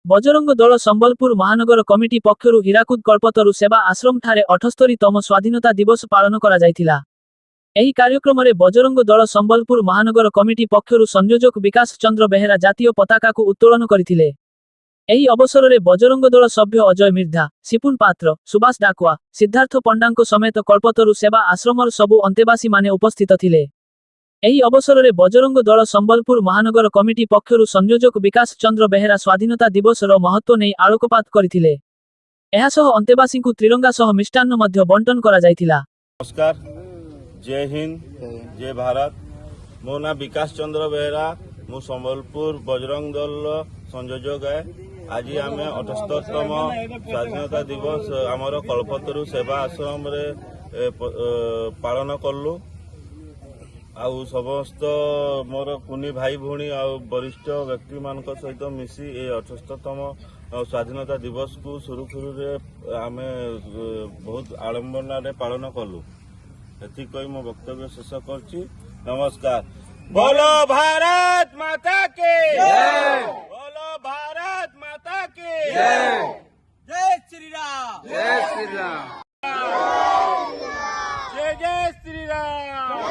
ବଜରଙ୍ଗ ଦଳ ସମ୍ବଲପୁର ମହାନଗର କମିଟି ପକ୍ଷରୁ ହୀରାକୁଦ କଳ୍ପତରୁ ସେବା ଆଶ୍ରମଠାରେ 78ତମ ସ୍ୱାଧୀନତା ଦିବସ ପାଳନ କରାଯାଇଥିଲା। ଏହି କାର୍ଯ୍ୟକ୍ରମରେ ବଜରଙ୍ଗ ଦଳ ସମ୍ବଲପୁର ମହାନଗର କମିଟି ପକ୍ଷରୁ ସଂଯୋଜକ ବିକାଶ ଚନ୍ଦ୍ର ବେହେରା ଜାତୀୟ ପତାକାକୁ ଉତ୍ତୋଳନ କରିଥିଲେ। ଏହି ଅବସରରେ ବଜରଙ୍ଗ ଦଳ ସଭ୍ୟ ଅଜୟ ମିର୍ଦ୍ଧା, ସିପୁନ ପାତ୍ର, ସୁବାସ ଡାକୁଆ, ସିଦ୍ଧାର୍ଥ ପଣ୍ଡାଙ୍କ ସମେତ କଳ୍ପତରୁ ସେବା ଆଶ୍ରମର ସବୁ ଅନ୍ତେବାସୀମାନେ ଉପସ୍ଥିତ ଥିଲେ। ଏହି ଅବସରରେ ବଜରଙ୍ଗ ଦଳ ସମ୍ବଲପୁର ମହାନଗର କମିଟି ପକ୍ଷରୁ ସଂଯୋଜକ ବିକାଶ ଚନ୍ଦ୍ର ବେହେରା ସ୍ୱାଧୀନତା ଦିବସର ମହତ୍ତ୍ୱ ନେଇ ଆଲୋକପାତ କରିଥିଲେ। ଏହାସହ ଅନ୍ତେବାସୀଙ୍କୁ ତ୍ରିରଙ୍ଗା ସହ ମିଷ୍ଟାନ୍ନ ମଧ୍ୟ ବଣ୍ଟନ କରାଯାଇଥିଲା। नमस्कार, जय हिंद, जय भारत। मो ना विकास चंद्र बेहरा, मु संबलपुर बजरंग दल संयोजक है। आज आम 78तम स्वाधीनता दिवस आमर कल्पतरु सेवा आश्रम रे पालन कलु। आउ समस्त मोर कुनी भाई भूणी आ वरिष्ठ व्यक्ति मान सहित मिसी ए 78तम स्वाधीनता दिवस को सुरुखुरु रे आमे बहुत आडंबना रे पालन कलु। एथि कही मो वक्तव्य शेष करछि। नमस्कार। बोलो भारत माता की जय। बोलो भारत माता की जय। जय श्री राम। जय श्री राम। जय जय श्री राम।